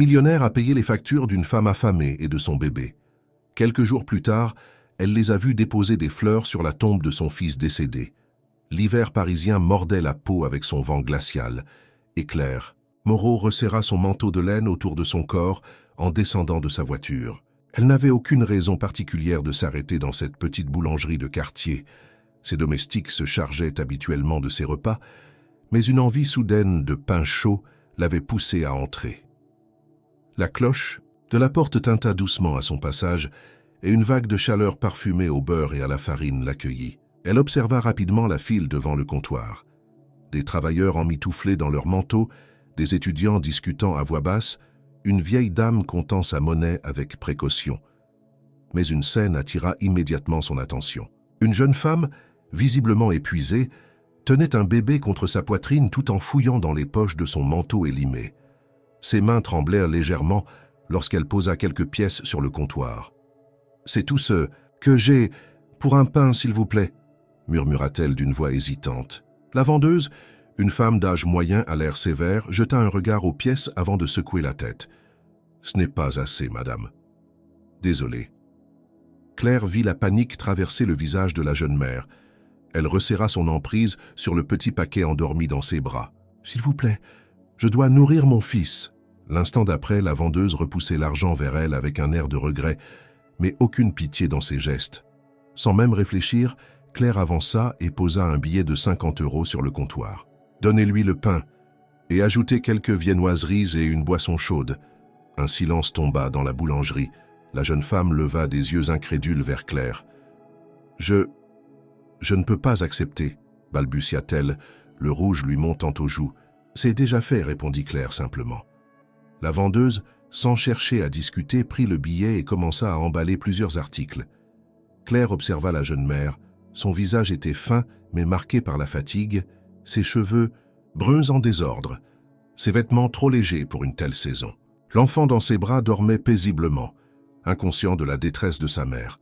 millionnaire a payé les factures d'une femme affamée et de son bébé. Quelques jours plus tard, elle les a vus déposer des fleurs sur la tombe de son fils décédé. L'hiver parisien mordait la peau avec son vent glacial. Et Claire, Moreau resserra son manteau de laine autour de son corps en descendant de sa voiture. Elle n'avait aucune raison particulière de s'arrêter dans cette petite boulangerie de quartier. Ses domestiques se chargeaient habituellement de ses repas, mais une envie soudaine de pain chaud l'avait poussée à entrer. La cloche de la porte tinta doucement à son passage et une vague de chaleur parfumée au beurre et à la farine l'accueillit. Elle observa rapidement la file devant le comptoir. Des travailleurs emmitouflés dans leurs manteaux, des étudiants discutant à voix basse, une vieille dame comptant sa monnaie avec précaution. Mais une scène attira immédiatement son attention. Une jeune femme, visiblement épuisée, tenait un bébé contre sa poitrine tout en fouillant dans les poches de son manteau élimé. Ses mains tremblèrent légèrement lorsqu'elle posa quelques pièces sur le comptoir. « C'est tout ce que j'ai pour un pain, s'il vous plaît » murmura-t-elle d'une voix hésitante. La vendeuse, une femme d'âge moyen à l'air sévère, jeta un regard aux pièces avant de secouer la tête. « Ce n'est pas assez, madame. »« Désolée. » Claire vit la panique traverser le visage de la jeune mère. Elle resserra son emprise sur le petit paquet endormi dans ses bras. « S'il vous plaît, je dois nourrir mon fils. » L'instant d'après, la vendeuse repoussait l'argent vers elle avec un air de regret, mais aucune pitié dans ses gestes. Sans même réfléchir, Claire avança et posa un billet de 50 € sur le comptoir. « Donnez-lui le pain et ajoutez quelques viennoiseries et une boisson chaude. » Un silence tomba dans la boulangerie. La jeune femme leva des yeux incrédules vers Claire. « Je ne peux pas accepter, » balbutia-t-elle, le rouge lui montant aux joues. « C'est déjà fait, » répondit Claire simplement. La vendeuse, sans chercher à discuter, prit le billet et commença à emballer plusieurs articles. Claire observa la jeune mère. Son visage était fin, mais marqué par la fatigue, ses cheveux bruns en désordre, ses vêtements trop légers pour une telle saison. L'enfant dans ses bras dormait paisiblement, inconscient de la détresse de sa mère.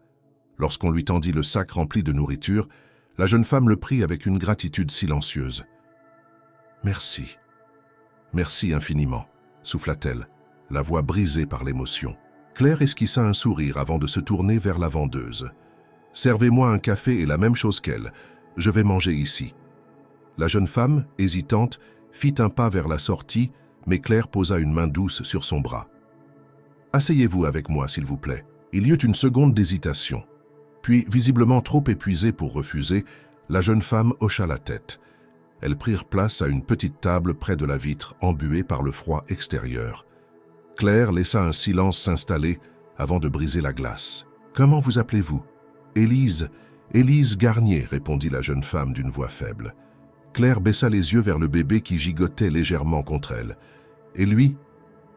Lorsqu'on lui tendit le sac rempli de nourriture, la jeune femme le prit avec une gratitude silencieuse. « Merci. Merci infiniment, » souffla-t-elle, la voix brisée par l'émotion. Claire esquissa un sourire avant de se tourner vers la vendeuse. « Servez-moi un café et la même chose qu'elle. Je vais manger ici. » La jeune femme, hésitante, fit un pas vers la sortie, mais Claire posa une main douce sur son bras. « Asseyez-vous avec moi, s'il vous plaît. » Il y eut une seconde d'hésitation. Puis, visiblement trop épuisée pour refuser, la jeune femme hocha la tête. Elles prirent place à une petite table près de la vitre, embuée par le froid extérieur. Claire laissa un silence s'installer avant de briser la glace. « Comment vous appelez-vous »« Élise Garnier », répondit la jeune femme d'une voix faible. Claire baissa les yeux vers le bébé qui gigotait légèrement contre elle. « Et lui ?»«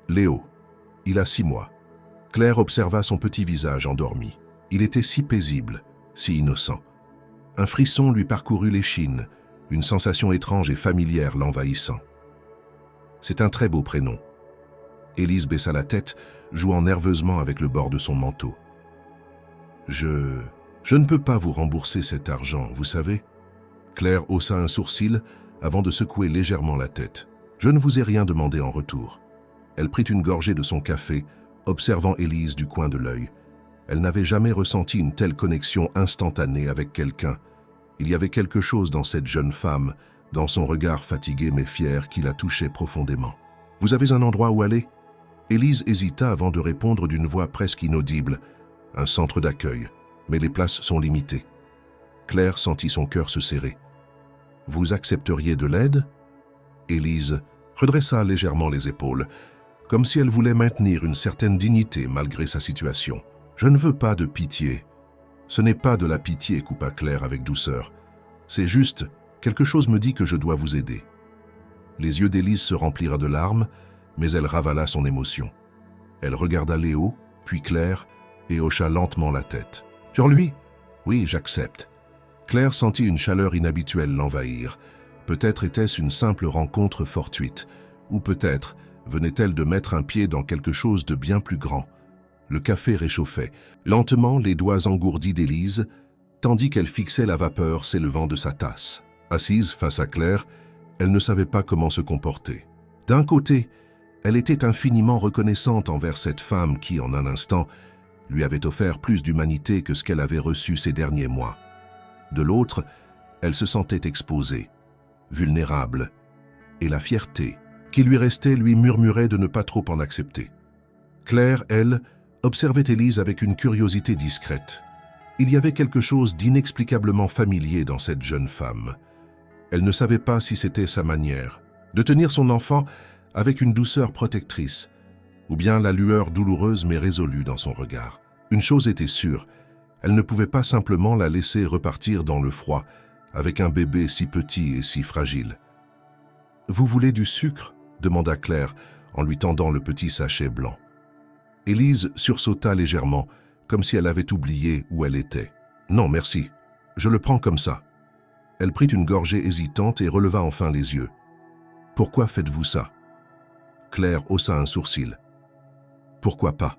Léo. Il a 6 mois. » Claire observa son petit visage endormi. Il était si paisible, si innocent. Un frisson lui parcourut l'échine, une sensation étrange et familière l'envahissant. « C'est un très beau prénom. » Élise baissa la tête, jouant nerveusement avec le bord de son manteau. « Je ne peux pas vous rembourser cet argent, vous savez ?» Claire haussa un sourcil avant de secouer légèrement la tête. « Je ne vous ai rien demandé en retour. » Elle prit une gorgée de son café, observant Élise du coin de l'œil. Elle n'avait jamais ressenti une telle connexion instantanée avec quelqu'un. Il y avait quelque chose dans cette jeune femme, dans son regard fatigué mais fier, qui la touchait profondément. « Vous avez un endroit où aller ?» Élise hésita avant de répondre d'une voix presque inaudible. « Un centre d'accueil, mais les places sont limitées. » Claire sentit son cœur se serrer. « Vous accepteriez de l'aide ?» Élise redressa légèrement les épaules, comme si elle voulait maintenir une certaine dignité malgré sa situation. « Je ne veux pas de pitié. »« Ce n'est pas de la pitié, » coupa Claire avec douceur. « C'est juste, quelque chose me dit que je dois vous aider. » Les yeux d'Élise se remplirent de larmes, mais elle ravala son émotion. Elle regarda Léo, puis Claire, et hocha lentement la tête. « Sur lui ? Oui, j'accepte. » Claire sentit une chaleur inhabituelle l'envahir. Peut-être était-ce une simple rencontre fortuite, ou peut-être venait-elle de mettre un pied dans quelque chose de bien plus grand. Le café réchauffait, lentement les doigts engourdis d'Élise, tandis qu'elle fixait la vapeur s'élevant de sa tasse. Assise face à Claire, elle ne savait pas comment se comporter. D'un côté, Elle était infiniment reconnaissante envers cette femme qui, en un instant, lui avait offert plus d'humanité que ce qu'elle avait reçu ces derniers mois. De l'autre, elle se sentait exposée, vulnérable, et la fierté qui lui restait lui murmurait de ne pas trop en accepter. Claire, elle, observait Élise avec une curiosité discrète. Il y avait quelque chose d'inexplicablement familier dans cette jeune femme. Elle ne savait pas si c'était sa manière de tenir son enfant avec une douceur protectrice, ou bien la lueur douloureuse mais résolue dans son regard. Une chose était sûre, elle ne pouvait pas simplement la laisser repartir dans le froid, avec un bébé si petit et si fragile. « Vous voulez du sucre ?» demanda Claire en lui tendant le petit sachet blanc. Élise sursauta légèrement, comme si elle avait oublié où elle était. « Non, merci. Je le prends comme ça. » Elle prit une gorgée hésitante et releva enfin les yeux. « Pourquoi faites-vous ça ?» Claire haussa un sourcil. « Pourquoi pas ?»«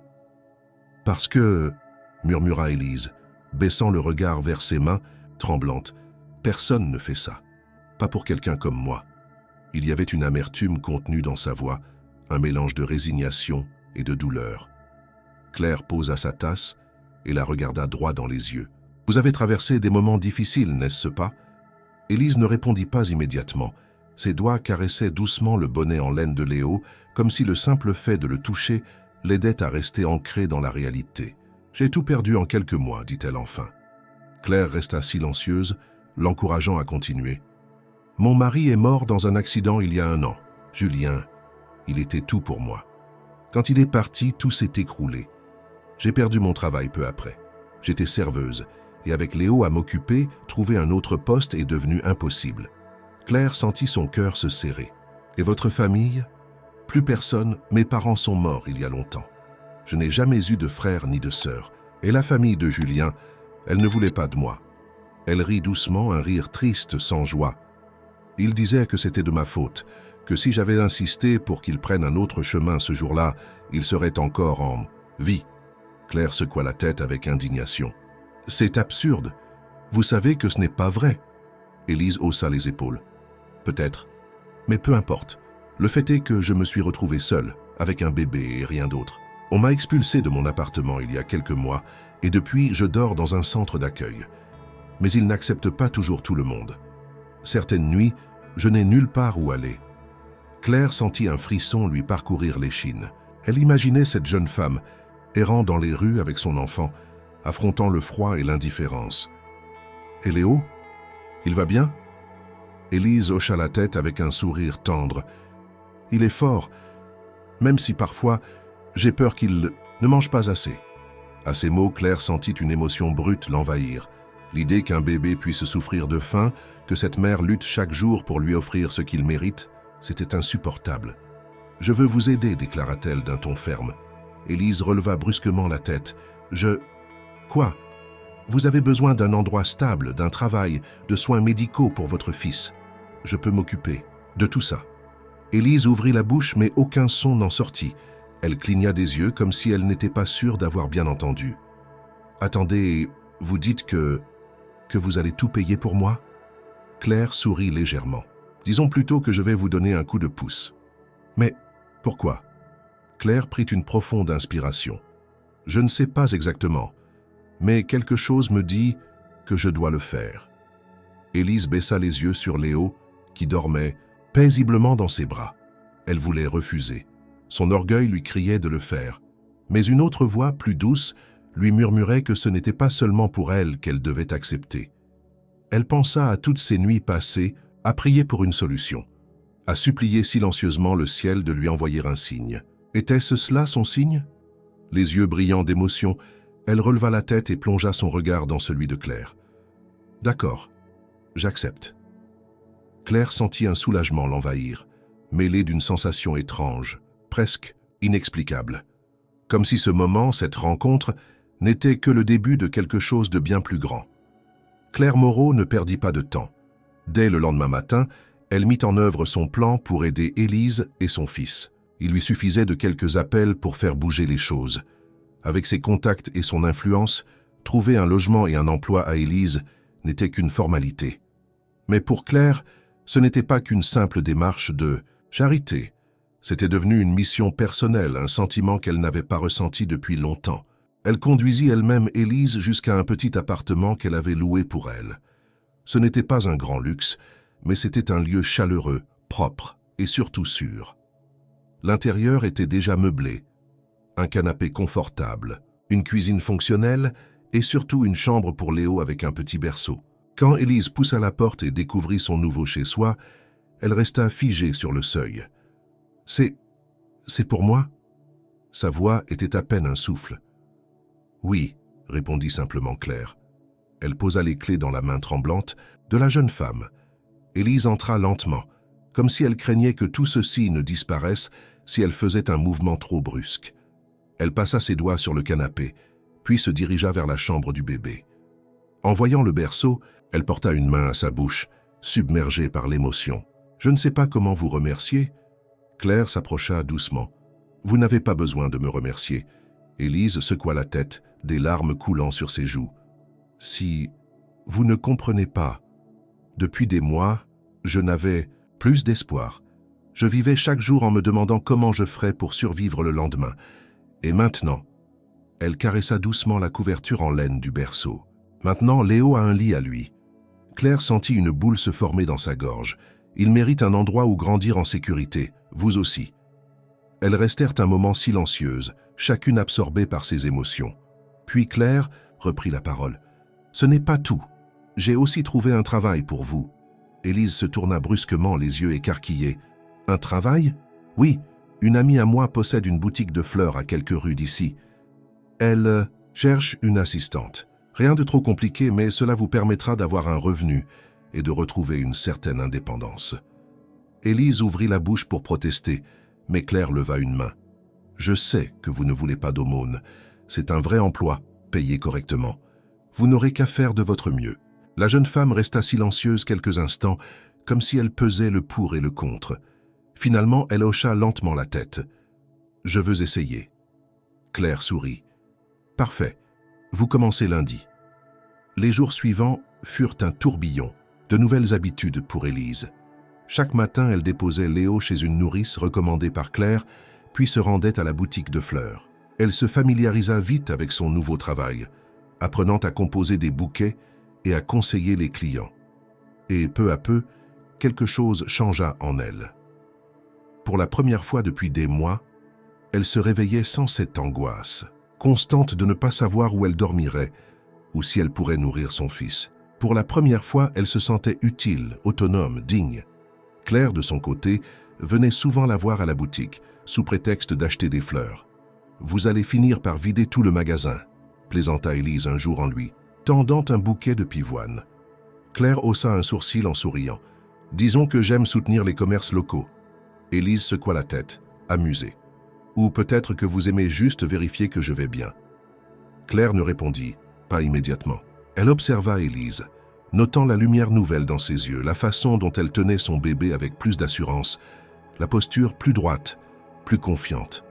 Parce que, » murmura Élise, baissant le regard vers ses mains, tremblantes, « personne ne fait ça. Pas pour quelqu'un comme moi. » Il y avait une amertume contenue dans sa voix, un mélange de résignation et de douleur. Claire posa sa tasse et la regarda droit dans les yeux. « Vous avez traversé des moments difficiles, n'est-ce pas ?» Élise ne répondit pas immédiatement. Ses doigts caressaient doucement le bonnet en laine de Léo, comme si le simple fait de le toucher l'aidait à rester ancrée dans la réalité. « J'ai tout perdu en quelques mois, dit-elle enfin. Claire resta silencieuse, l'encourageant à continuer. « Mon mari est mort dans un accident il y a 1 an. Julien, il était tout pour moi. Quand il est parti, tout s'est écroulé. J'ai perdu mon travail peu après. J'étais serveuse, et avec Léo à m'occuper, trouver un autre poste est devenu impossible. » Claire sentit son cœur se serrer. « Et votre famille ? Plus personne, mes parents sont morts il y a longtemps. Je n'ai jamais eu de frère ni de sœur. Et la famille de Julien, elle ne voulait pas de moi. » Elle rit doucement, un rire triste, sans joie. Il disait que c'était de ma faute, que si j'avais insisté pour qu'il prenne un autre chemin ce jour-là, il serait encore en vie. Claire secoua la tête avec indignation. « C'est absurde. Vous savez que ce n'est pas vrai. » Élise haussa les épaules. « Peut-être. Mais peu importe. Le fait est que je me suis retrouvée seule, avec un bébé et rien d'autre. On m'a expulsée de mon appartement il y a quelques mois, et depuis, je dors dans un centre d'accueil. Mais ils n'acceptent pas toujours tout le monde. Certaines nuits, je n'ai nulle part où aller. » Claire sentit un frisson lui parcourir l'échine. Elle imaginait cette jeune femme, errant dans les rues avec son enfant, affrontant le froid et l'indifférence. « Et Léo ? Il va bien ?» Élise hocha la tête avec un sourire tendre. « Il est fort, même si parfois, j'ai peur qu'il ne mange pas assez. » À ces mots, Claire sentit une émotion brute l'envahir. L'idée qu'un bébé puisse souffrir de faim, que cette mère lutte chaque jour pour lui offrir ce qu'il mérite, c'était insupportable. « Je veux vous aider, déclara-t-elle d'un ton ferme. Élise releva brusquement la tête. « Je... Quoi ? Vous avez besoin d'un endroit stable, d'un travail, de soins médicaux pour votre fils. Je peux m'occuper de tout ça. » Élise ouvrit la bouche, mais aucun son n'en sortit. Elle cligna des yeux comme si elle n'était pas sûre d'avoir bien entendu. « Attendez, vous dites que vous allez tout payer pour moi ?» Claire sourit légèrement. « Disons plutôt que je vais vous donner un coup de pouce. » « Mais pourquoi ?» Claire prit une profonde inspiration. « Je ne sais pas exactement, mais quelque chose me dit que je dois le faire. » Élise baissa les yeux sur Léo, qui dormait paisiblement dans ses bras. Elle voulait refuser. Son orgueil lui criait de le faire. Mais une autre voix, plus douce, lui murmurait que ce n'était pas seulement pour elle qu'elle devait accepter. Elle pensa à toutes ces nuits passées, à prier pour une solution, à supplier silencieusement le ciel de lui envoyer un signe. Était-ce cela son signe? Les yeux brillants d'émotion, elle releva la tête et plongea son regard dans celui de Claire. « D'accord, j'accepte. » Claire sentit un soulagement l'envahir, mêlé d'une sensation étrange, presque inexplicable. Comme si ce moment, cette rencontre, n'était que le début de quelque chose de bien plus grand. Claire Moreau ne perdit pas de temps. Dès le lendemain matin, elle mit en œuvre son plan pour aider Élise et son fils. Il lui suffisait de quelques appels pour faire bouger les choses. Avec ses contacts et son influence, trouver un logement et un emploi à Élise n'était qu'une formalité. Mais pour Claire, ce n'était pas qu'une simple démarche de charité. C'était devenu une mission personnelle, un sentiment qu'elle n'avait pas ressenti depuis longtemps. Elle conduisit elle-même Élise jusqu'à un petit appartement qu'elle avait loué pour elle. Ce n'était pas un grand luxe, mais c'était un lieu chaleureux, propre et surtout sûr. L'intérieur était déjà meublé, un canapé confortable, une cuisine fonctionnelle et surtout une chambre pour Léo avec un petit berceau. Quand Élise poussa la porte et découvrit son nouveau chez-soi, elle resta figée sur le seuil. « C'est pour moi ?» Sa voix était à peine un souffle. « Oui », répondit simplement Claire. Elle posa les clés dans la main tremblante de la jeune femme. Élise entra lentement, comme si elle craignait que tout ceci ne disparaisse si elle faisait un mouvement trop brusque. Elle passa ses doigts sur le canapé, puis se dirigea vers la chambre du bébé. En voyant le berceau, elle porta une main à sa bouche, submergée par l'émotion. « Je ne sais pas comment vous remercier. » Claire s'approcha doucement. « Vous n'avez pas besoin de me remercier. » Élise secoua la tête, des larmes coulant sur ses joues. « Si vous ne comprenez pas, depuis des mois, je n'avais plus d'espoir. Je vivais chaque jour en me demandant comment je ferais pour survivre le lendemain. Et maintenant, » elle caressa doucement la couverture en laine du berceau. « Maintenant, Léo a un lit à lui. » Claire sentit une boule se former dans sa gorge. Il mérite un endroit où grandir en sécurité, vous aussi. Elles restèrent un moment silencieuses, chacune absorbée par ses émotions. Puis Claire reprit la parole. « Ce n'est pas tout. J'ai aussi trouvé un travail pour vous. » Élise se tourna brusquement, les yeux écarquillés. « Un travail ? Oui, une amie à moi possède une boutique de fleurs à quelques rues d'ici. Elle cherche une assistante. Rien de trop compliqué, mais cela vous permettra d'avoir un revenu et de retrouver une certaine indépendance. » Élise ouvrit la bouche pour protester, mais Claire leva une main. « Je sais que vous ne voulez pas d'aumône. C'est un vrai emploi, payé correctement. Vous n'aurez qu'à faire de votre mieux. » La jeune femme resta silencieuse quelques instants, comme si elle pesait le pour et le contre. Finalement, elle hocha lentement la tête. « Je veux essayer. » Claire sourit. « Parfait. Vous commencez lundi. » Les jours suivants furent un tourbillon, de nouvelles habitudes pour Élise. Chaque matin, elle déposait Léo chez une nourrice recommandée par Claire, puis se rendait à la boutique de fleurs. Elle se familiarisa vite avec son nouveau travail, apprenant à composer des bouquets et à conseiller les clients. Et peu à peu, quelque chose changea en elle. Pour la première fois depuis des mois, elle se réveillait sans cette angoisse, constante de ne pas savoir où elle dormirait ou si elle pourrait nourrir son fils. Pour la première fois, elle se sentait utile, autonome, digne. Claire, de son côté, venait souvent la voir à la boutique, sous prétexte d'acheter des fleurs. « Vous allez finir par vider tout le magasin », plaisanta Élise un jour en lui, tendant un bouquet de pivoine. Claire haussa un sourcil en souriant. « Disons que j'aime soutenir les commerces locaux. » Élise secoua la tête, amusée. « Ou peut-être que vous aimez juste vérifier que je vais bien. » Claire ne répondit pas immédiatement. Elle observa Élise, notant la lumière nouvelle dans ses yeux, la façon dont elle tenait son bébé avec plus d'assurance, la posture plus droite, plus confiante.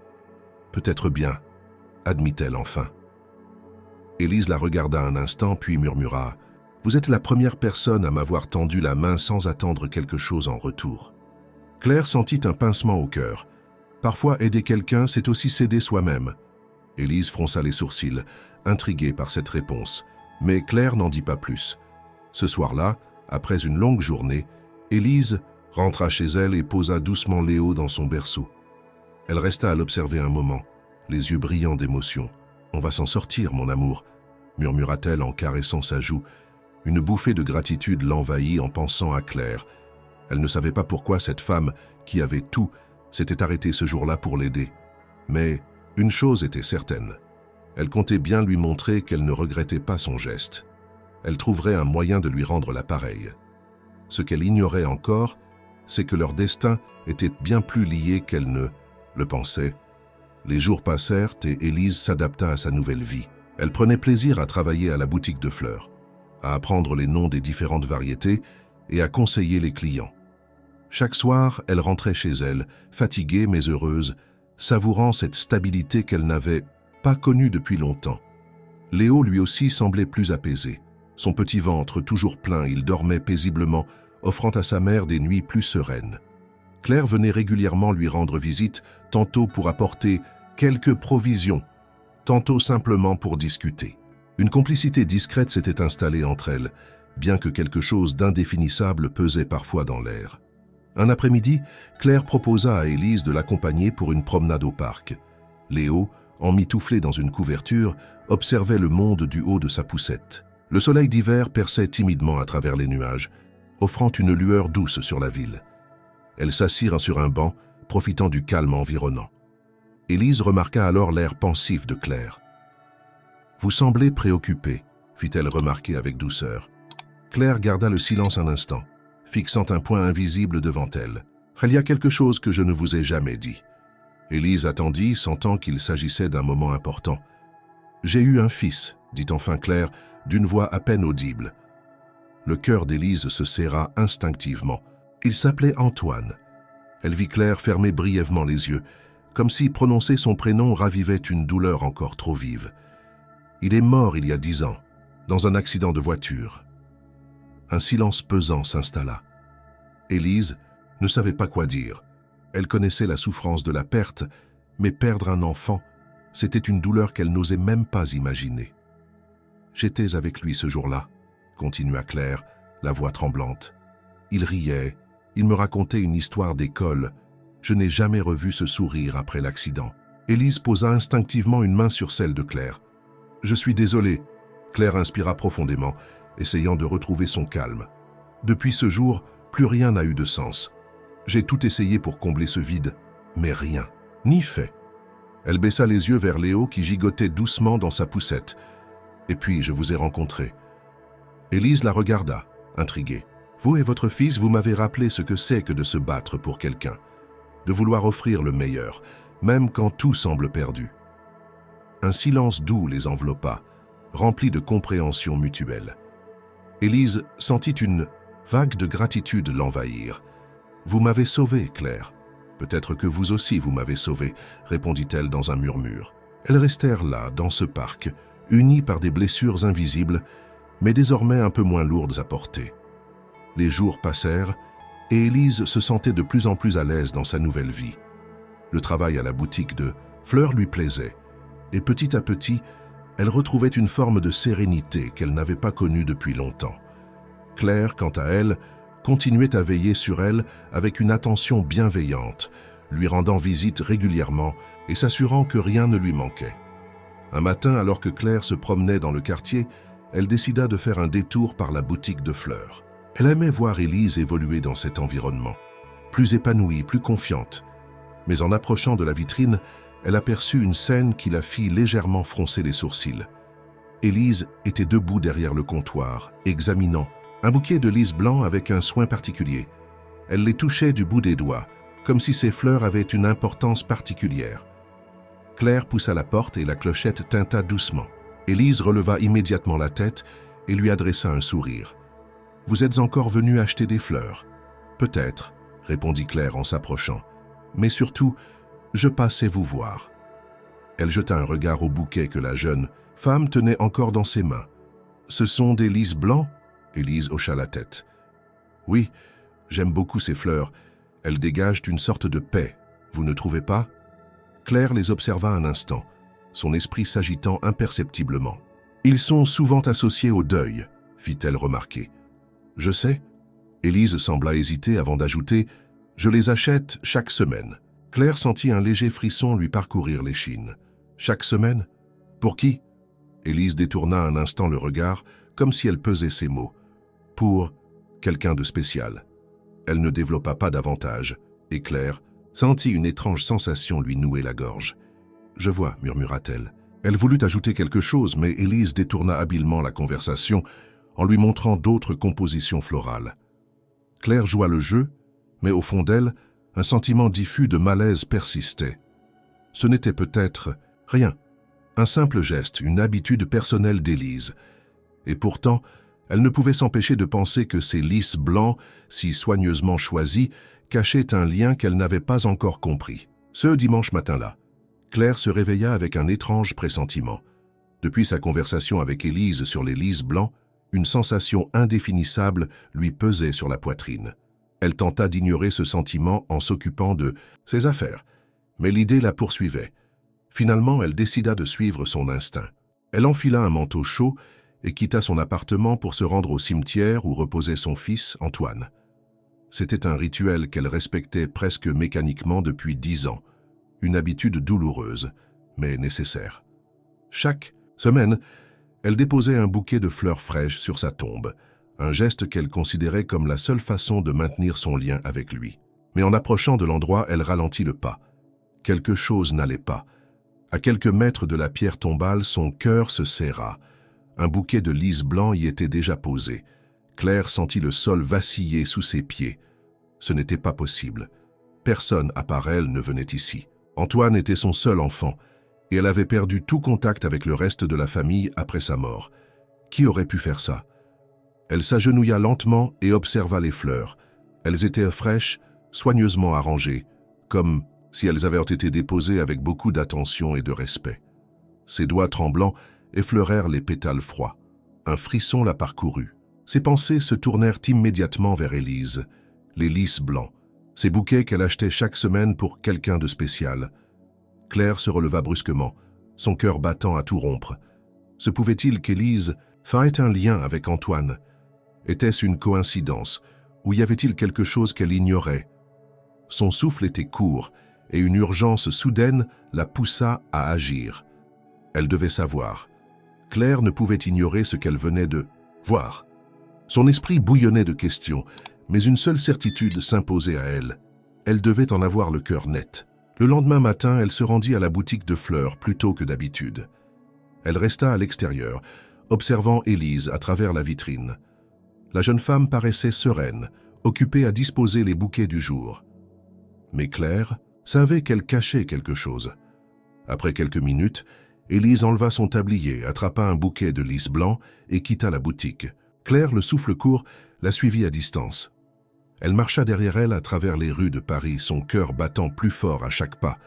« Peut-être bien, » admit-elle enfin. Élise la regarda un instant, puis murmura « Vous êtes la première personne à m'avoir tendu la main sans attendre quelque chose en retour. » Claire sentit un pincement au cœur. Parfois, aider quelqu'un, c'est aussi s'aider soi-même. Élise fronça les sourcils, intriguée par cette réponse. Mais Claire n'en dit pas plus. Ce soir-là, après une longue journée, Élise rentra chez elle et posa doucement Léo dans son berceau. Elle resta à l'observer un moment, les yeux brillants d'émotion. « On va s'en sortir, mon amour », murmura-t-elle en caressant sa joue. Une bouffée de gratitude l'envahit en pensant à Claire. Elle ne savait pas pourquoi cette femme, qui avait tout, s'était arrêtée ce jour-là pour l'aider. Mais une chose était certaine. Elle comptait bien lui montrer qu'elle ne regrettait pas son geste. Elle trouverait un moyen de lui rendre l'appareil. Ce qu'elle ignorait encore, c'est que leur destin était bien plus lié qu'elle ne le pensait. Les jours passèrent et Élise s'adapta à sa nouvelle vie. Elle prenait plaisir à travailler à la boutique de fleurs, à apprendre les noms des différentes variétés et à conseiller les clients. Chaque soir, elle rentrait chez elle, fatiguée mais heureuse, savourant cette stabilité qu'elle n'avait pas connue depuis longtemps. Léo lui aussi semblait plus apaisé. Son petit ventre toujours plein, il dormait paisiblement, offrant à sa mère des nuits plus sereines. Claire venait régulièrement lui rendre visite, tantôt pour apporter quelques provisions, tantôt simplement pour discuter. Une complicité discrète s'était installée entre elles, bien que quelque chose d'indéfinissable pesait parfois dans l'air. Un après-midi, Claire proposa à Élise de l'accompagner pour une promenade au parc. Léo, emmitouflé dans une couverture, observait le monde du haut de sa poussette. Le soleil d'hiver perçait timidement à travers les nuages, offrant une lueur douce sur la ville. Elles s'assirent sur un banc, profitant du calme environnant. Élise remarqua alors l'air pensif de Claire. « Vous semblez préoccupée », fit-elle remarquer avec douceur. Claire garda le silence un instant, fixant un point invisible devant elle. « Il y a quelque chose que je ne vous ai jamais dit. » Élise attendit, sentant qu'il s'agissait d'un moment important. « J'ai eu un fils », dit enfin Claire, d'une voix à peine audible. Le cœur d'Élise se serra instinctivement. Il s'appelait Antoine. Elle vit Claire fermer brièvement les yeux, comme si prononcer son prénom ravivait une douleur encore trop vive. Il est mort il y a 10 ans, dans un accident de voiture. Un silence pesant s'installa. Élise ne savait pas quoi dire. Elle connaissait la souffrance de la perte, mais perdre un enfant, c'était une douleur qu'elle n'osait même pas imaginer. « J'étais avec lui ce jour-là », continua Claire, la voix tremblante. « Il riait, il me racontait une histoire d'école. Je n'ai jamais revu ce sourire après l'accident. » Élise posa instinctivement une main sur celle de Claire. « Je suis désolée. » Claire inspira profondément, essayant de retrouver son calme. « Depuis ce jour, plus rien n'a eu de sens. J'ai tout essayé pour combler ce vide, mais rien, ni fait. » Elle baissa les yeux vers Léo qui gigotait doucement dans sa poussette. « Et puis, je vous ai rencontré. » Élise la regarda, intriguée. « Vous et votre fils, vous m'avez rappelé ce que c'est que de se battre pour quelqu'un, de vouloir offrir le meilleur, même quand tout semble perdu. » Un silence doux les enveloppa, rempli de compréhension mutuelle. Élise sentit une vague de gratitude l'envahir. « Vous m'avez sauvée, Claire. Peut-être que vous aussi vous m'avez sauvée, » répondit-elle dans un murmure. Elles restèrent là, dans ce parc, unies par des blessures invisibles, mais désormais un peu moins lourdes à porter. Les jours passèrent, et Élise se sentait de plus en plus à l'aise dans sa nouvelle vie. Le travail à la boutique de fleurs lui plaisait, et petit à petit, elle retrouvait une forme de sérénité qu'elle n'avait pas connue depuis longtemps. Claire, quant à elle, continuait à veiller sur elle avec une attention bienveillante, lui rendant visite régulièrement et s'assurant que rien ne lui manquait. Un matin, alors que Claire se promenait dans le quartier, elle décida de faire un détour par la boutique de fleurs. Elle aimait voir Élise évoluer dans cet environnement, plus épanouie, plus confiante. Mais en approchant de la vitrine, elle aperçut une scène qui la fit légèrement froncer les sourcils. Élise était debout derrière le comptoir, examinant un bouquet de lys blanc avec un soin particulier. Elle les touchait du bout des doigts, comme si ces fleurs avaient une importance particulière. Claire poussa la porte et la clochette tinta doucement. Élise releva immédiatement la tête et lui adressa un sourire. « Vous êtes encore venu acheter des fleurs ?»« Peut-être, » répondit Claire en s'approchant. « Mais surtout, je passais vous voir. » Elle jeta un regard au bouquet que la jeune femme tenait encore dans ses mains. « Ce sont des lys blancs ?» Élise hocha la tête. « Oui, j'aime beaucoup ces fleurs. Elles dégagent une sorte de paix. Vous ne trouvez pas ?» Claire les observa un instant, son esprit s'agitant imperceptiblement. « Ils sont souvent associés au deuil, » fit-elle remarquer. « Je sais. » Élise sembla hésiter avant d'ajouter « Je les achète chaque semaine. » Claire sentit un léger frisson lui parcourir l'échine. « Chaque semaine? Pour qui ?» Élise détourna un instant le regard, comme si elle pesait ses mots. « Pour quelqu'un de spécial. » Elle ne développa pas davantage, et Claire sentit une étrange sensation lui nouer la gorge. « Je vois, » murmura-t-elle. Elle voulut ajouter quelque chose, mais Élise détourna habilement la conversation en lui montrant d'autres compositions florales. Claire joua le jeu, mais au fond d'elle, un sentiment diffus de malaise persistait. Ce n'était peut-être rien, un simple geste, une habitude personnelle d'Élise. Et pourtant, elle ne pouvait s'empêcher de penser que ces lys blancs, si soigneusement choisis, cachaient un lien qu'elle n'avait pas encore compris. Ce dimanche matin-là, Claire se réveilla avec un étrange pressentiment. Depuis sa conversation avec Élise sur les lys blancs, une sensation indéfinissable lui pesait sur la poitrine. Elle tenta d'ignorer ce sentiment en s'occupant de ses affaires, mais l'idée la poursuivait. Finalement, elle décida de suivre son instinct. Elle enfila un manteau chaud et quitta son appartement pour se rendre au cimetière où reposait son fils, Antoine. C'était un rituel qu'elle respectait presque mécaniquement depuis 10 ans, une habitude douloureuse, mais nécessaire. Chaque semaine, elle déposait un bouquet de fleurs fraîches sur sa tombe, un geste qu'elle considérait comme la seule façon de maintenir son lien avec lui. Mais en approchant de l'endroit, elle ralentit le pas. Quelque chose n'allait pas. À quelques mètres de la pierre tombale, son cœur se serra. Un bouquet de lys blanc y était déjà posé. Claire sentit le sol vaciller sous ses pieds. Ce n'était pas possible. Personne, à part elle, ne venait ici. Antoine était son seul enfant, et elle avait perdu tout contact avec le reste de la famille après sa mort. Qui aurait pu faire ça? Elle s'agenouilla lentement et observa les fleurs. Elles étaient fraîches, soigneusement arrangées, comme si elles avaient été déposées avec beaucoup d'attention et de respect. Ses doigts tremblants effleurèrent les pétales froids. Un frisson la parcourut. Ses pensées se tournèrent immédiatement vers Élise, les lys blancs, ces bouquets qu'elle achetait chaque semaine pour quelqu'un de spécial. Claire se releva brusquement, son cœur battant à tout rompre. Se pouvait-il qu'Élise fasse un lien avec Antoine? Était-ce une coïncidence, ou y avait-il quelque chose qu'elle ignorait? Son souffle était court, et une urgence soudaine la poussa à agir. Elle devait savoir. Claire ne pouvait ignorer ce qu'elle venait de voir. Son esprit bouillonnait de questions, mais une seule certitude s'imposait à elle. Elle devait en avoir le cœur net. Le lendemain matin, elle se rendit à la boutique de fleurs plus tôt que d'habitude. Elle resta à l'extérieur, observant Élise à travers la vitrine. La jeune femme paraissait sereine, occupée à disposer les bouquets du jour. Mais Claire savait qu'elle cachait quelque chose. Après quelques minutes, Élise enleva son tablier, attrapa un bouquet de lys blanc et quitta la boutique. Claire, le souffle court, la suivit à distance. Elle marcha derrière elle à travers les rues de Paris, son cœur battant plus fort à chaque pas.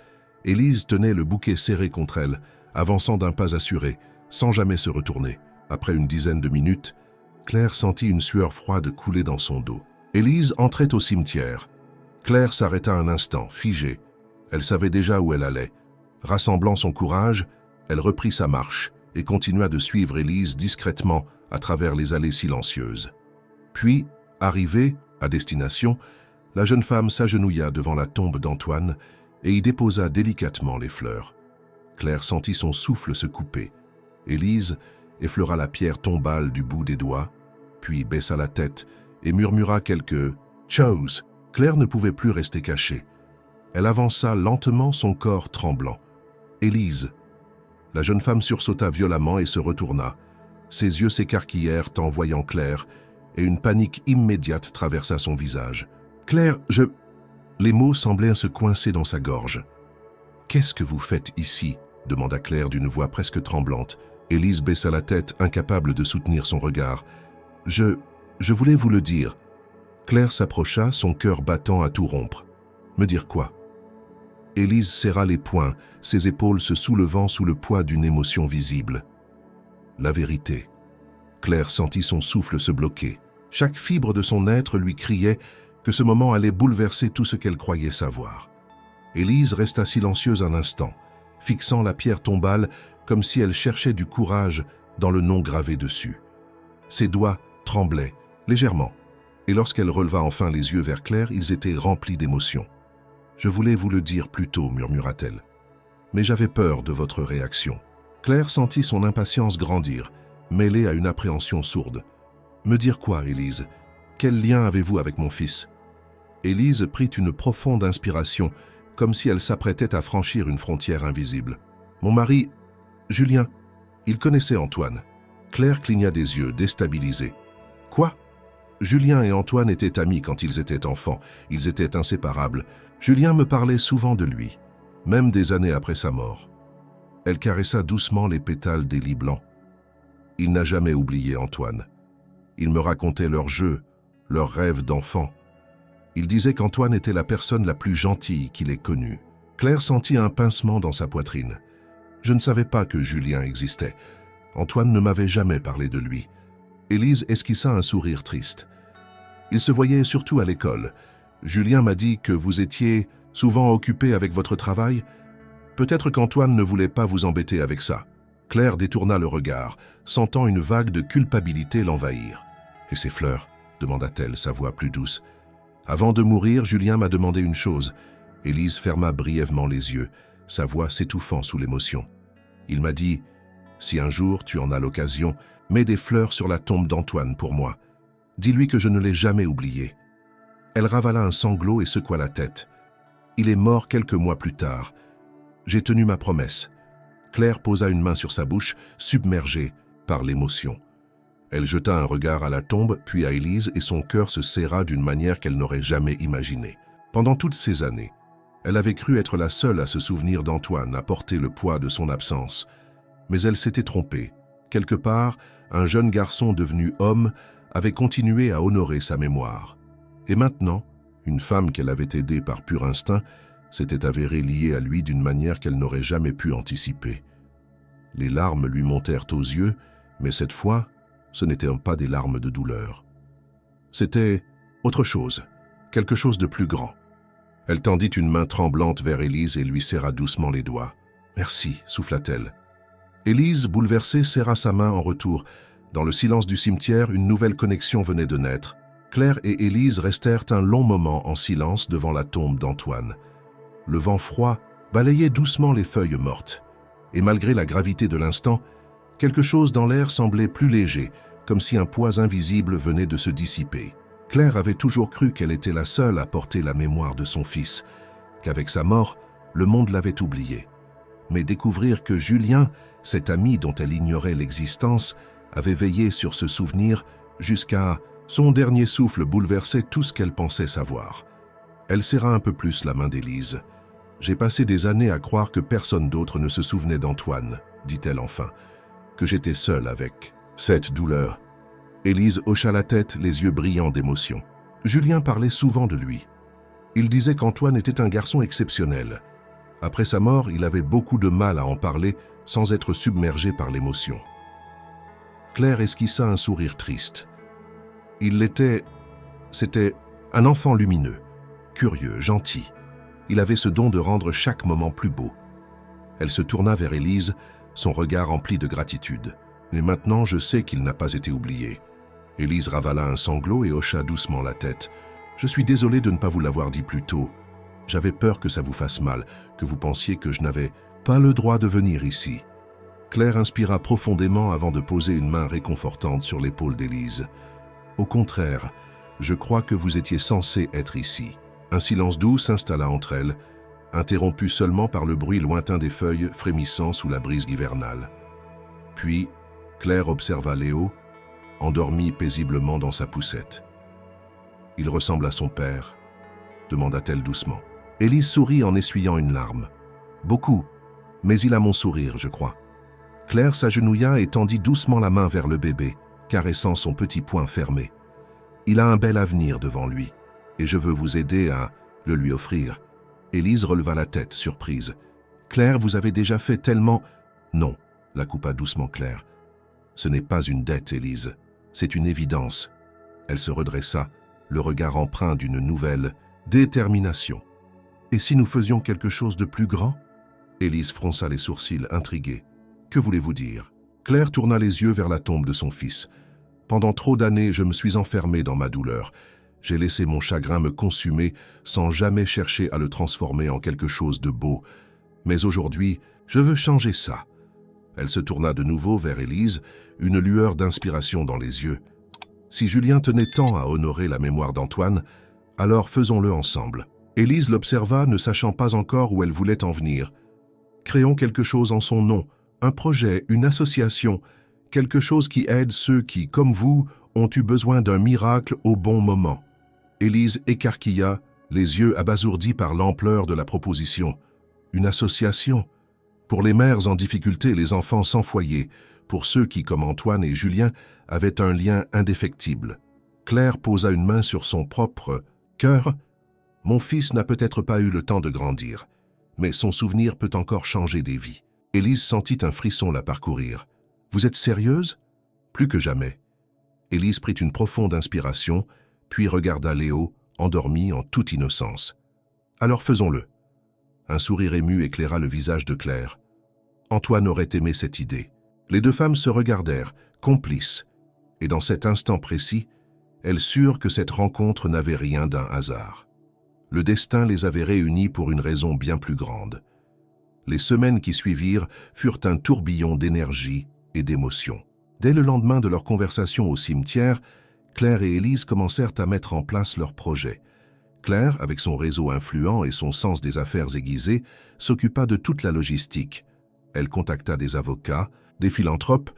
Élise tenait le bouquet serré contre elle, avançant d'un pas assuré, sans jamais se retourner. Après une dizaine de minutes, Claire sentit une sueur froide couler dans son dos. Élise entrait au cimetière. Claire s'arrêta un instant, figée. Elle savait déjà où elle allait. Rassemblant son courage, elle reprit sa marche et continua de suivre Élise discrètement à travers les allées silencieuses. Puis, arrivée à destination, la jeune femme s'agenouilla devant la tombe d'Antoine et y déposa délicatement les fleurs. Claire sentit son souffle se couper. Élise effleura la pierre tombale du bout des doigts, puis baissa la tête et murmura quelques « choses ». Claire ne pouvait plus rester cachée. Elle avança lentement, son corps tremblant. « Élise !» La jeune femme sursauta violemment et se retourna. Ses yeux s'écarquillèrent en voyant Claire, et une panique immédiate traversa son visage. « Claire, je... » Les mots semblaient se coincer dans sa gorge. « Qu'est-ce que vous faites ici ?» demanda Claire d'une voix presque tremblante. Élise baissa la tête, incapable de soutenir son regard. « Je voulais vous le dire. » Claire s'approcha, son cœur battant à tout rompre. « Me dire quoi ?» Élise serra les poings, ses épaules se soulevant sous le poids d'une émotion visible. La vérité. Claire sentit son souffle se bloquer. Chaque fibre de son être lui criait que ce moment allait bouleverser tout ce qu'elle croyait savoir. Élise resta silencieuse un instant, fixant la pierre tombale comme si elle cherchait du courage dans le nom gravé dessus. Ses doigts tremblaient, légèrement, et lorsqu'elle releva enfin les yeux vers Claire, ils étaient remplis d'émotion. « Je voulais vous le dire plus tôt, murmura-t-elle, mais j'avais peur de votre réaction. » Claire sentit son impatience grandir, mêlée à une appréhension sourde. « Me dire quoi, Élise? Quel lien avez-vous avec mon fils ?» Élise prit une profonde inspiration, comme si elle s'apprêtait à franchir une frontière invisible. « Mon mari, Julien, il connaissait Antoine. » Claire cligna des yeux, déstabilisée. « Quoi ?» Julien et Antoine étaient amis quand ils étaient enfants. Ils étaient inséparables. Julien me parlait souvent de lui, même des années après sa mort. Elle caressa doucement les pétales des lys blancs. Il n'a jamais oublié Antoine. Il me racontait leurs jeux, leurs rêves d'enfant. Il disait qu'Antoine était la personne la plus gentille qu'il ait connue. Claire sentit un pincement dans sa poitrine. Je ne savais pas que Julien existait. Antoine ne m'avait jamais parlé de lui. Élise esquissa un sourire triste. Ils se voyaient surtout à l'école. Julien m'a dit que vous étiez souvent occupé avec votre travail. Peut-être qu'Antoine ne voulait pas vous embêter avec ça. Claire détourna le regard, sentant une vague de culpabilité l'envahir. « Et ces fleurs ?» demanda-t-elle, sa voix plus douce. « Avant de mourir, Julien m'a demandé une chose. » Élise ferma brièvement les yeux, sa voix s'étouffant sous l'émotion. Il m'a dit « Si un jour tu en as l'occasion, mets des fleurs sur la tombe d'Antoine pour moi. Dis-lui que je ne l'ai jamais oublié. » Elle ravala un sanglot et secoua la tête. « Il est mort quelques mois plus tard. J'ai tenu ma promesse. » Claire posa une main sur sa bouche, submergée par l'émotion. Elle jeta un regard à la tombe, puis à Élise, et son cœur se serra d'une manière qu'elle n'aurait jamais imaginée. Pendant toutes ces années, elle avait cru être la seule à se souvenir d'Antoine, à porter le poids de son absence. Mais elle s'était trompée. Quelque part, un jeune garçon devenu homme avait continué à honorer sa mémoire. Et maintenant, une femme qu'elle avait aidée par pur instinct s'était avérée liée à lui d'une manière qu'elle n'aurait jamais pu anticiper. Les larmes lui montèrent aux yeux, mais cette fois, ce n'étaient pas des larmes de douleur. C'était autre chose, quelque chose de plus grand. Elle tendit une main tremblante vers Élise et lui serra doucement les doigts. « Merci » souffla-t-elle. Élise, bouleversée, serra sa main en retour. Dans le silence du cimetière, une nouvelle connexion venait de naître. Claire et Élise restèrent un long moment en silence devant la tombe d'Antoine. Le vent froid balayait doucement les feuilles mortes. Et malgré la gravité de l'instant, quelque chose dans l'air semblait plus léger, comme si un poids invisible venait de se dissiper. Claire avait toujours cru qu'elle était la seule à porter la mémoire de son fils, qu'avec sa mort, le monde l'avait oublié. Mais découvrir que Julien, cet ami dont elle ignorait l'existence, avait veillé sur ce souvenir jusqu'à son dernier souffle bouleversait tout ce qu'elle pensait savoir. Elle serra un peu plus la main d'Élise. « J'ai passé des années à croire que personne d'autre ne se souvenait d'Antoine, dit-elle enfin, que j'étais seule avec cette douleur. » Élise hocha la tête, les yeux brillants d'émotion. Julien parlait souvent de lui. Il disait qu'Antoine était un garçon exceptionnel. Après sa mort, il avait beaucoup de mal à en parler sans être submergé par l'émotion. Claire esquissa un sourire triste. C'était un enfant lumineux, curieux, gentil. Il avait ce don de rendre chaque moment plus beau. Elle se tourna vers Élise, son regard empli de gratitude. « Et maintenant, je sais qu'il n'a pas été oublié. » Élise ravala un sanglot et hocha doucement la tête. « Je suis désolée de ne pas vous l'avoir dit plus tôt. J'avais peur que ça vous fasse mal, que vous pensiez que je n'avais pas le droit de venir ici. » Claire inspira profondément avant de poser une main réconfortante sur l'épaule d'Élise. « Au contraire, je crois que vous étiez censé être ici. » Un silence doux s'installa entre elles, interrompu seulement par le bruit lointain des feuilles frémissant sous la brise hivernale. Puis, Claire observa Léo, endormi paisiblement dans sa poussette. « Il ressemble à son père ?» demanda-t-elle doucement. Élise sourit en essuyant une larme. « Beaucoup, mais il a mon sourire, je crois. » Claire s'agenouilla et tendit doucement la main vers le bébé, caressant son petit poing fermé. « Il a un bel avenir devant lui. Et je veux vous aider à le lui offrir. » Élise releva la tête, surprise. « Claire, vous avez déjà fait tellement... » « Non, » la coupa doucement Claire. « Ce n'est pas une dette, Élise. C'est une évidence. » Elle se redressa, le regard empreint d'une nouvelle détermination. « Et si nous faisions quelque chose de plus grand ?» Élise fronça les sourcils, intriguée. « Que voulez-vous dire ?» Claire tourna les yeux vers la tombe de son fils. « Pendant trop d'années, je me suis enfermée dans ma douleur. J'ai laissé mon chagrin me consumer sans jamais chercher à le transformer en quelque chose de beau. Mais aujourd'hui, je veux changer ça. » Elle se tourna de nouveau vers Élise, une lueur d'inspiration dans les yeux. « Si Julien tenait tant à honorer la mémoire d'Antoine, alors faisons-le ensemble. » Élise l'observa, ne sachant pas encore où elle voulait en venir. « Créons quelque chose en son nom, un projet, une association, quelque chose qui aide ceux qui, comme vous, ont eu besoin d'un miracle au bon moment. » Élise écarquilla, les yeux abasourdis par l'ampleur de la proposition. Une association. Pour les mères en difficulté, les enfants sans foyer, pour ceux qui, comme Antoine et Julien, avaient un lien indéfectible. Claire posa une main sur son propre cœur. « Mon fils n'a peut-être pas eu le temps de grandir, mais son souvenir peut encore changer des vies. » Élise sentit un frisson la parcourir. « Vous êtes sérieuse ?» « Plus que jamais. » Élise prit une profonde inspiration, puis regarda Léo, endormi en toute innocence. « Alors faisons-le. » Un sourire ému éclaira le visage de Claire. Antoine aurait aimé cette idée. Les deux femmes se regardèrent, complices, et dans cet instant précis, elles surent que cette rencontre n'avait rien d'un hasard. Le destin les avait réunis pour une raison bien plus grande. Les semaines qui suivirent furent un tourbillon d'énergie et d'émotions. Dès le lendemain de leur conversation au cimetière, Claire et Élise commencèrent à mettre en place leurs projets. Claire, avec son réseau influent et son sens des affaires aiguisé, s'occupa de toute la logistique. Elle contacta des avocats, des philanthropes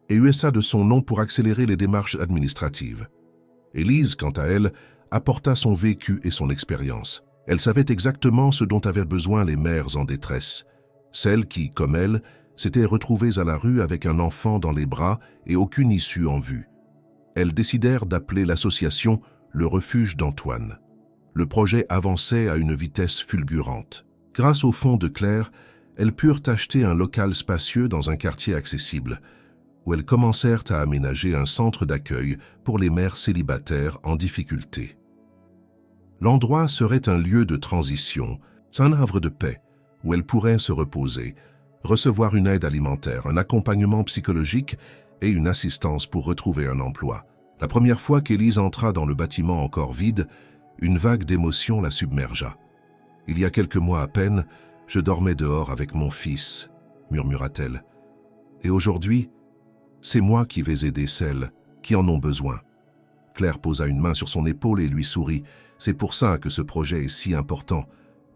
et usa de son nom pour accélérer les démarches administratives. Élise, quant à elle, apporta son vécu et son expérience. Elle savait exactement ce dont avaient besoin les mères en détresse, celles qui, comme elle, s'étaient retrouvées à la rue avec un enfant dans les bras et aucune issue en vue. Elles décidèrent d'appeler l'association le Refuge d'Antoine. Le projet avançait à une vitesse fulgurante. Grâce au fonds de Claire, elles purent acheter un local spacieux dans un quartier accessible, où elles commencèrent à aménager un centre d'accueil pour les mères célibataires en difficulté. L'endroit serait un lieu de transition, un havre de paix, où elles pourraient se reposer, recevoir une aide alimentaire, un accompagnement psychologique et une assistance pour retrouver un emploi. La première fois qu'Élise entra dans le bâtiment encore vide, une vague d'émotion la submergea. « Il y a quelques mois à peine, je dormais dehors avec mon fils, » murmura-t-elle. « Et aujourd'hui, c'est moi qui vais aider celles qui en ont besoin. » Claire posa une main sur son épaule et lui sourit. « C'est pour ça que ce projet est si important,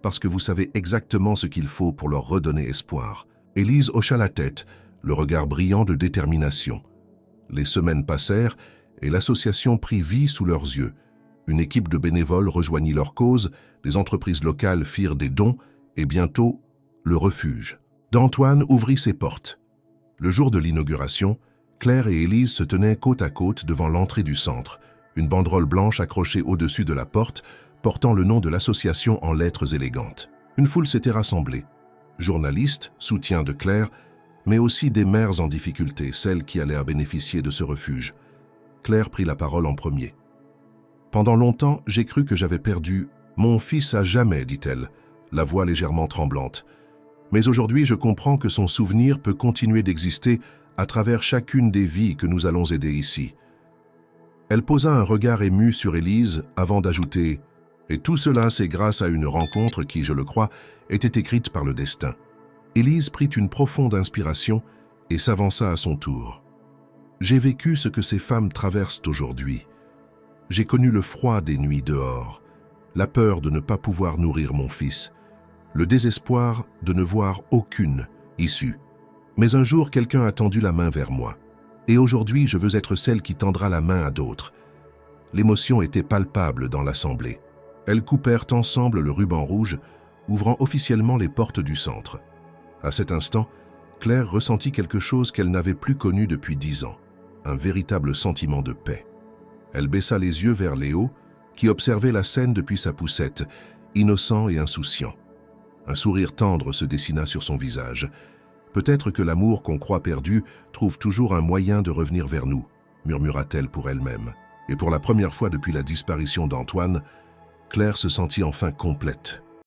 parce que vous savez exactement ce qu'il faut pour leur redonner espoir. » Élise hocha la tête, le regard brillant de détermination. Les semaines passèrent et l'association prit vie sous leurs yeux. Une équipe de bénévoles rejoignit leur cause, les entreprises locales firent des dons et bientôt, le refuge d'Antoine ouvrit ses portes. Le jour de l'inauguration, Claire et Élise se tenaient côte à côte devant l'entrée du centre, une banderole blanche accrochée au-dessus de la porte, portant le nom de l'association en lettres élégantes. Une foule s'était rassemblée. Journalistes, soutiens de Claire, mais aussi des mères en difficulté, celles qui allaient bénéficier de ce refuge. Claire prit la parole en premier. « Pendant longtemps, j'ai cru que j'avais perdu mon fils à jamais, dit-elle, la voix légèrement tremblante. Mais aujourd'hui, je comprends que son souvenir peut continuer d'exister à travers chacune des vies que nous allons aider ici. » Elle posa un regard ému sur Élise avant d'ajouter « Et tout cela, c'est grâce à une rencontre qui, je le crois, était écrite par le destin. » Élise prit une profonde inspiration et s'avança à son tour. « J'ai vécu ce que ces femmes traversent aujourd'hui. J'ai connu le froid des nuits dehors, la peur de ne pas pouvoir nourrir mon fils, le désespoir de ne voir aucune issue. Mais un jour, quelqu'un a tendu la main vers moi. Et aujourd'hui, je veux être celle qui tendra la main à d'autres. » L'émotion était palpable dans l'assemblée. Elles coupèrent ensemble le ruban rouge, ouvrant officiellement les portes du centre. À cet instant, Claire ressentit quelque chose qu'elle n'avait plus connu depuis 10 ans, un véritable sentiment de paix. Elle baissa les yeux vers Léo, qui observait la scène depuis sa poussette, innocent et insouciant. Un sourire tendre se dessina sur son visage. « Peut-être que l'amour qu'on croit perdu trouve toujours un moyen de revenir vers nous, » murmura-t-elle pour elle-même. Et pour la première fois depuis la disparition d'Antoine, Claire se sentit enfin complète.